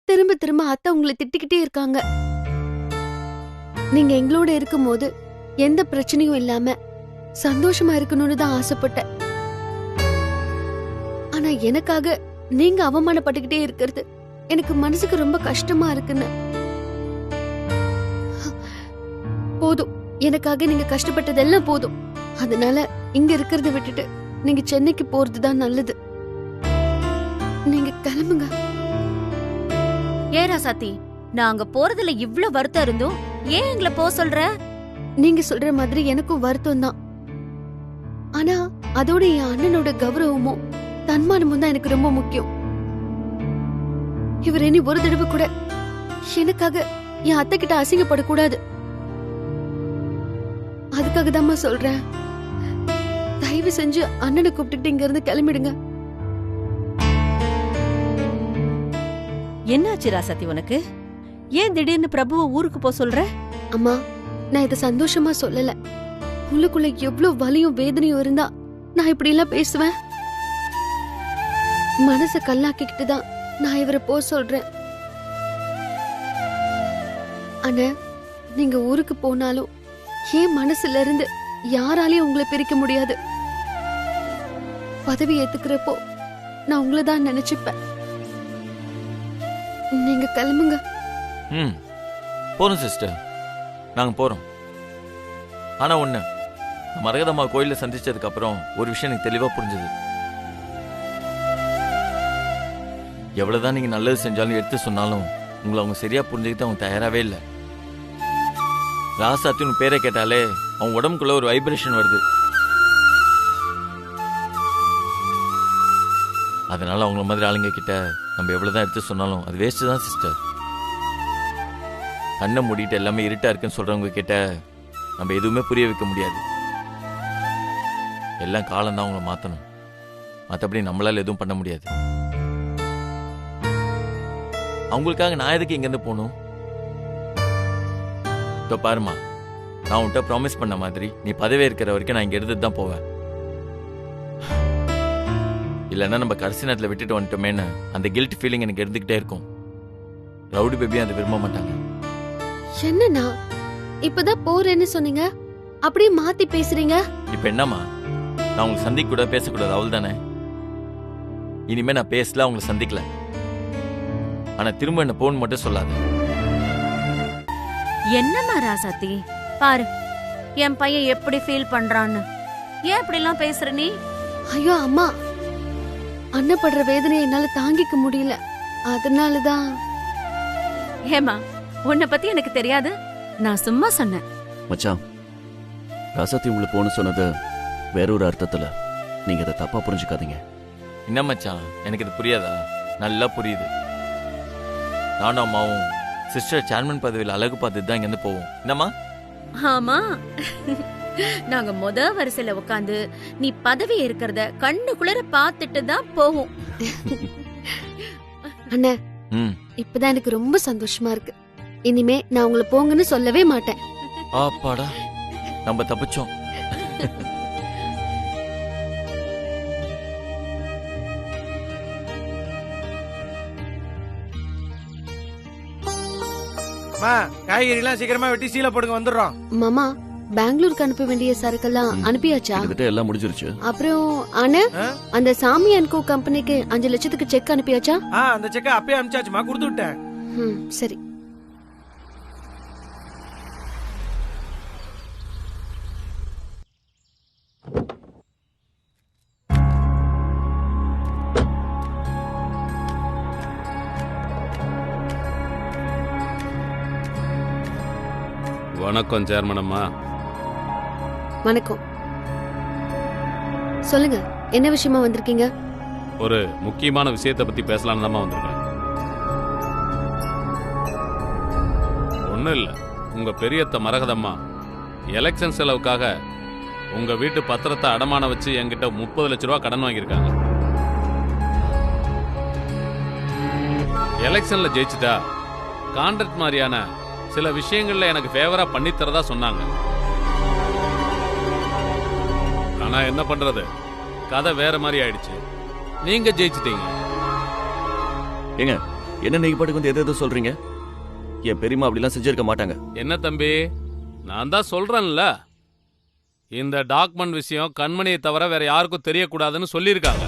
திரும்ப திரும்ப அத்தை உங்களை திட்டிக்கிட்டே இருக்காங்க. நீங்க எங்களோட இருக்கும்போது எந்த பிரச்சனையும் இல்லாம சந்தோஷமா இருக்கணும்னு தான் ஆசைப்பட்டேன். ஆனா எனக்காக நீங்க அவமானப்பட்டுக்கிட்டே இருக்கிறது எனக்கு மனசுக்கு ரொம்ப கஷ்டமா இருக்குன்னு. போதும், எனக்காக நீங்க கஷ்டப்பட்டதெல்லாம் போதும். அதனால இங்க இருக்கிறத விட்டுட்டு நீங்க சென்னைக்கு போறதுதான் நல்லது. நீங்க கிளம்புங்க. ஏ ராசாத்தி, நாங்க போறதுல இவ்ளோ வருத்தம் இருந்தும் ஏன் எங்களை போ சொல்ற? நீங்க சொல்ற மாதிரி எனக்கும் வருத்தம் தான். ஆனா அதோட என் அண்ணனோட கௌரவமும் தன்மானமும் தான் எனக்கு ரொம்ப முக்கியம். இவர் இனி ஒரு தடவை கூட எனக்காக என் அத்தை கிட்ட அசிங்கப்படக்கூடாது. அதுக்காக தான் சொல்றேன். தயவு செஞ்சு அண்ணனை கூப்பிட்டுட்டு இங்க இருந்து கிளம்பிடுங்க. என்னாச்சு ராசாத்தி உனக்கு? ஏன் திடீர்னு பிரபுவை ஊருக்கு போ சொல்ற? அம்மா, நான் இத சந்தோஷமா சொல்லல. உள்ளுக்குள்ள எவ்வளவு வலியும் வேதனையும் இருந்தா நான் இப்படி எல்லாம் பேசுவேன்? மனச கல்லாக்கிக்கிட்டு தான் நான் இவரை போ சொல்றேன். அண்ணா, நீங்க ஊருக்கு போனாலும் என் மனசுல இருந்து யாராலையும் உங்களை பிரிக்க முடியாது. பதவி ஏத்துக்கிறப்போ நான் உங்களை தான் நினைச்சுப்பேன். நீங்க கிளம்புங்க. போறோம் சிஸ்டர், நாங்க போறோம். ஆனா ஒண்ணு, மரகதம்மா கோயில சந்திச்சதுக்கு அப்புறம் ஒரு விஷயம் எனக்கு தெளிவா புரிஞ்சது. எவ்வளவுதான் நீங்க நல்லது செஞ்சாலும் எடுத்து சொன்னாலும் உங்களை அவங்க சரியா புரிஞ்சுக்கிட்டு அவங்க தயாராவே இல்லை. ராசாத்தின்னு பேரை கேட்டாலே அவங்க உடம்புக்குள்ள ஒரு வைப்ரேஷன் வருது. அதனால அவங்கள மாதிரி ஆளுங்க கிட்ட நம்ம எவ்வளவுதான் எடுத்து சொன்னாலும் அது வேஸ்ட் தான் சிஸ்டர். கண்ணை மூடிட்டு எல்லாமே இருட்டா இருக்குன்னு சொல்றவங்க கிட்ட நம்ம எதுவுமே புரிய வைக்க முடியாது. எல்லாம் காலம் தான் அவங்கள மாத்தணும். மற்றபடி நம்மளால எதுவும் பண்ண முடியாது. அவங்களுக்காக நான் எதுக்கு இங்க இருந்து போகணும்? பாருமா, நான் உன்கிட்ட ப்ராமிஸ் பண்ண மாதிரி நீ பதவி இருக்கிற வரைக்கும் நான் இங்க எடுத்துட்டு தான் போவேன். இல்லைன்னா நம்ம கடைசி நேரத்தில் விட்டுட்டு வந்துட்டோமேன்னு அந்த கில்ட் ஃபீலிங் எனக்கு இருந்துகிட்டே இருக்கும். ரவுடி பேபி அதை விரும்ப மாட்டாங்க. என்னன்னா இப்பதான் போறேன்னு சொன்னீங்க, அப்படியே மாத்தி பேசுறீங்க. இப்ப என்னம்மா, நான் உங்களுக்கு சந்திக்க கூட பேசக்கூடாது அவள் தானே? இனிமே நான் பேசல, அவங்களை சந்திக்கல. ஆனா திரும்ப என்ன போன் மட்டும் சொல்லாத. என்னம்மா ராசாத்தி, பாரு என் பையன் எப்படி ஃபீல் பண்றான்னு. ஏன் இப்படி எல்லாம் பேசுற நீ? ஐயோ அம்மா, அண்ணன் படுற வேதனையை என்னால தாங்கிக்க முடியல. அதனாலதான். ஏமா, உன்னை பத்தி எனக்கு தெரியாது, நான் சும்மா சொன்னேன். மச்சான், ராசாத்தி உங்களுக்கு போன்னு சொன்னது வேற ஒரு அர்த்தத்துல. நீங்க அதை தப்பா புரிஞ்சுக்காதீங்க. என்ன மச்சான், எனக்கு இது புரியாதா? நல்லா புரியுது. நானும் அம்மாவும் சிஸ்டர் சேர்மன் பதவியில் அழகு பார்த்துட்டு தான் இங்கிருந்து போவோம். என்னம்மா? ஆமா, நாங்க வரிசையில உட்காந்து நீ பதவி இருக்கிறத கண்ணு குளிர பார்த்துட்டு தான் போவோம். அண்ணா, இப்பதான் எனக்கு ரொம்ப சந்தோஷமா இருக்கு. இனிமே நான் உங்களை போங்கன்னு சொல்லவே மாட்டேன். ஆப்பாடா, நம்ம தப்பிச்சோம். காய்கறி எல்லாம் சீக்கிரமா வெட்டி சீல போடுங்க, வந்துடுறோம். மாமா, பெங்களூருக்கு அனுப்ப வேண்டிய சரக்கெல்லாம் அனுப்பியாச்சா? கிட்ட எல்லாம் முடிஞ்சிருச்சு. அப்புறம் அண்ணா அந்த சாமி அன்கோ கம்பெனிக்கு 5 லட்சத்துக்கு செக் அனுப்பியாச்சா? அந்த செக் அப்பயே அனுப்பிச்சாச்சுமா, கொடுத்து விட்டேன். சரி. வணக்கம் சேர்மன் அம்மா. வணக்கம். சொல்லுங்க, என்ன விஷயமா வந்திருக்கீங்க? ஒரு முக்கியமான விஷயத்தை பத்தி பேசலாம்னு தான் வந்திருக்கேன். ஒன்றும் இல்லை, உங்க பெரியத்த மரகதம்மா எலெக்ஷன் செலவுக்காக உங்க வீட்டு பத்திரத்தை அடமான வச்சு என்கிட்ட 30 லட்ச ரூபா கடன் வாங்கியிருக்காங்க. எலெக்ஷன்ல ஜெயிச்சுட்டா கான்ட்ராக்ட் மாதிரியான சில விஷயங்கள்ல எனக்கு ஃபேவரா பண்ணித்தரதா சொன்னாங்க. ஆனா என்ன பண்றது, கதை வேற மாதிரி ஆயிடுச்சு. நீங்க ஜெயிச்சிட்டீங்க. ஏங்க என்ன நீங்க பாட்டுக்கு வந்து எது சொல்றீங்க? என் பெரியம்மா அப்படிலாம் செஞ்சிருக்க மாட்டாங்க. என்ன தம்பி, நான் தான் சொல்றேன்ல, இந்த டாக்குமெண்ட் விஷயம் கண்மணியை தவிர வேற யாருக்கும் தெரியக்கூடாதுன்னு சொல்லியிருக்காங்க.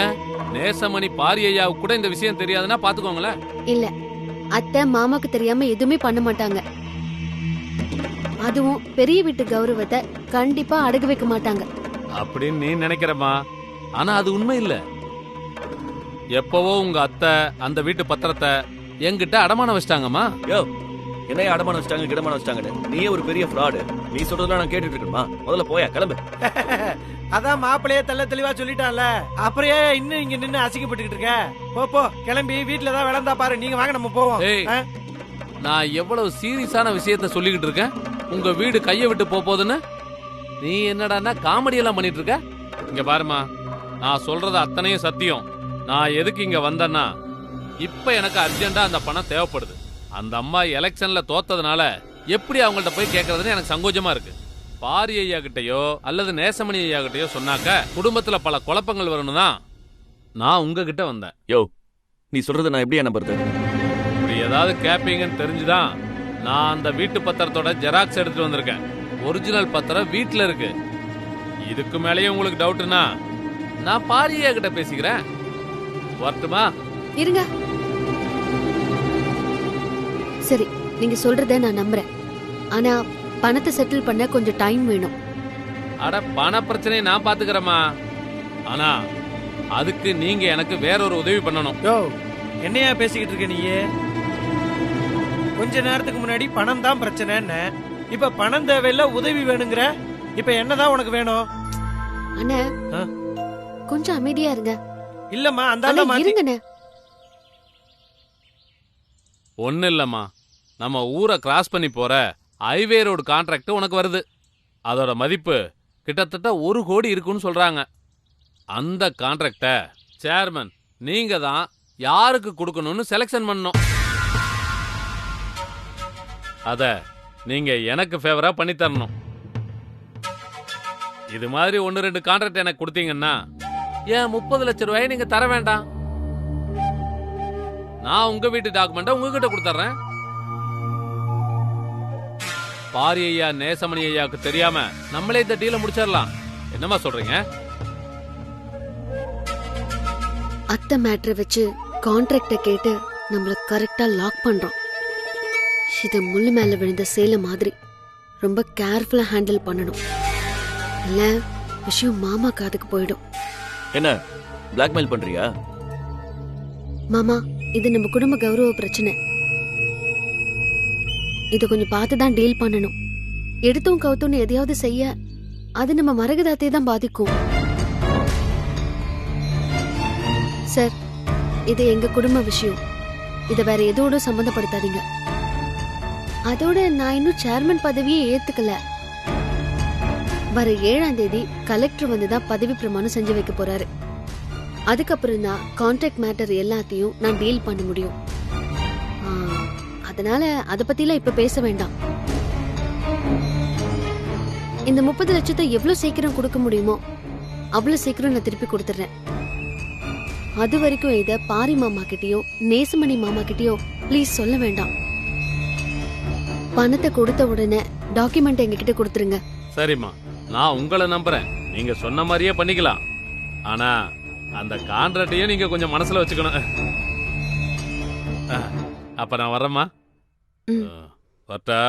ஏன் நேசமணி பாரியையாவுக்கு கூட இந்த விஷயம் தெரியாதுன்னா பாத்துக்கோங்களேன். இல்ல, அத்தை மாமாக்கு தெரியாம எதுவுமே பண்ண மாட்டாங்க. அதுவும் பெரிய வீட்டு கௌரவத்தை கண்டிப்பா அடகு வைக்க மாட்டாங்க அப்படின்னு நீ நினைக்கிறமா. ஆனா அது உண்மை இல்ல. எப்பவோ உங்க அத்தை அந்த வீட்டு பத்திரத்தை என்கிட்ட அடமான வச்சிட்டாங்கம்மா. யோ, என்னைய அடமான வச்சிட்டாங்க கிடமான வச்சிட்டாங்கன்னு நீயே ஒரு பெரிய ஃப்ராடு. நீ சொல்றதெல்லாம் நான் கேட்டுட்டு இருக்கணுமா? முதல்ல போயா கிளம்பு. அதான் மாப்பிள்ளையே தெல்ல தெளிவா சொல்லிட்டான்ல, அப்புறம் ஏன் இன்னும் இங்க நின்னு அசிங்கப்பட்டுக்கிட்டு இருக்க? போ கிளம்பி வீட்டுல தான் விளந்தா பாரு. நீங்க வாங்க, நம்ம போவோம். நான் எவ்வளவு சீரியஸான விஷயத்த சொல்லிக்கிட்டு இருக்கேன். உங்க வீடு கைய விட்டு போகுதுன்னு நீ என்னடான்னா காமெடி எல்லாம் பண்ணிட்டு இருக்க. இங்க பாருமா, நான் சொல்றது அத்தனையும் சத்தியம். நான் எதுக்கு இங்க வந்தேன்னா, இப்ப எனக்கு அர்ஜென்டா அந்த பணம் தேவைப்படுது. அந்த அம்மா எலெக்ஷன்ல தோத்ததுனால எப்படி அவங்கள்ட்ட போய் கேட்கறதுன்னு எனக்கு சங்கோஜமா இருக்கு. பாரி ஐயா கிட்டயோ அல்லது நேசமணி ஐயா கிட்டயோ சொன்னாக்க குடும்பத்துல பல குழப்பங்கள் வரணும் தான் நான் உங்ககிட்ட வந்தேன். யோ, நீ சொல்றத நான் எப்படியா நம்புறது? இப்படி ஏதாவது கேப்பீங்கன்னு தெரிஞ்சுதான் நான் அந்த வீட்டு பத்திரத்தோட ஜெராக்ஸ் எடுத்துட்டு வந்திருக்கேன். ஒரிஜினல் பத்திரம் வீட்டுல இருக்கு. இதுக்கு மேலேயே உங்களுக்கு டவுட்னா நான் பாரி ஐயா கிட்ட பேசிக்கிறேன். வரட்டுமா? இருங்க. சரி, நீங்க சொல்றத நான் நம்புறேன். ஆனா பணத்தை செட்டில் பண்ண கொஞ்சம் டைம் வேணும். அட, பண பிரச்சனையை நான் பாத்துக்கிறேமா. ஆனா அதுக்கு நீங்க எனக்கு வேற ஒரு உதவி பண்ணணும். யோ, என்னையா பேசிக்கிட்டு இருக்க நீ? கொஞ்ச நேரத்துக்கு முன்னாடி பணம் தான் பிரச்சனைன்னு, இப்ப பணம் தேவையில்ல உதவி வேணுங்கிற. இப்ப என்னதான் உனக்கு வேணும்? அண்ணே, கொஞ்சம் அமைதியா இருங்க. இல்லம்மா, அந்த இருங்கண்ணே. ஒண்ணு இல்லம்மா, நம்ம ஊரை கிராஸ் பண்ணி போற ஹைவே ரோடு கான்ட்ராக்ட் உனக்கு வருது. அதோட மதிப்பு கிட்டத்தட்ட 1 கோடி இருக்குன்னு சொல்றாங்க. அந்த கான்ட்ராக்ட சேர்மன் நீங்க தான் யாருக்கு கொடுக்கணும்னு செலக்ஷன் பண்ணணும். அத நீங்க எனக்கு ஃபேவரா பண்ணி தரணும். இது மாதிரி 1-2 கான்ட்ராக்ட் எனக்கு கொடுத்தீங்கன்னா ஏன் 30 லட்சம் ரூபாய் நீங்க தர வேண்டாம். நான் உங்க வீட்டு டாக்குமெண்ட்டை உங்ககிட்ட கொடுத்துறேன். பாரி ஐயா நேசமணி ஐயாவுக்கு தெரியாம நம்மளே இந்த டீலை முடிச்சிடலாம். என்னமா சொல்றீங்க? அத்தை மேட்டரை வச்சு கான்ட்ராக்ட கேட்டு நம்மள கரெக்டா லாக் பண்றோம். இது முள்ளு மேல விழுந்த சேலை மாதிரி ரொம்ப கேர்ஃபுல்லா ஹேண்டில் பண்ணணும். இல்ல விஷயம் மாமா காதுக்கு போயிடும். என்ன பிளாக்மெயில் பண்றியா? மாமா, இது நம்ம குடும்ப கௌரவ பிரச்சனை. இத கொஞ்சம் பார்த்துதான் டீல் பண்ணணும். எடுத்தும் கவுத்தும் எதையாவது செய்ய அது நம்ம மரகதத்தை தான் பாதிக்கும். சார், இது எங்க குடும்ப விஷயம். இத வேற எதோட சம்பந்தப்படுத்தாதீங்க. அதோட நான் இன்னும் சேர்மன் பதவியே ஏத்துக்கல. வர 7ஆம் தேதி கலெக்டர் வந்துதான் பதவி பிரமாணம் செஞ்சு வைக்க போறாரு. அதுக்கப்புறம் தான் கான்ட்ராக்ட் மேட்டர் எல்லாத்தையும் நான் டீல் பண்ண முடியும். அதனால அத பத்திலாம் இப்ப பேச வேண்டாம். இந்த 30 லட்சத்தை எவ்வளவு சீக்கிரம் கொடுக்க முடியுமோ அவ்வளவு சீக்கிரம் நான் திருப்பி கொடுத்துறேன். அது வரைக்கும் இத பாரி மாமா கிட்டயோ நேசமணி மாமா கிட்டயோ ப்ளீஸ் சொல்ல வேண்டாம். பணத்தை கொடுத்த உடனே டாக்குமெண்ட் எங்ககிட்ட கொடுத்துருங்க. சரிம்மா, நான் உங்களை நம்புறேன். நீங்க சொன்ன மாதிரியே பண்ணிக்கலாம். ஆனா அந்த கான்ட்ராக்டையும் நீங்க கொஞ்சம் மனசுல வச்சுக்கணும். அப்ப நான் வர்றேம்மா. வரட்டா?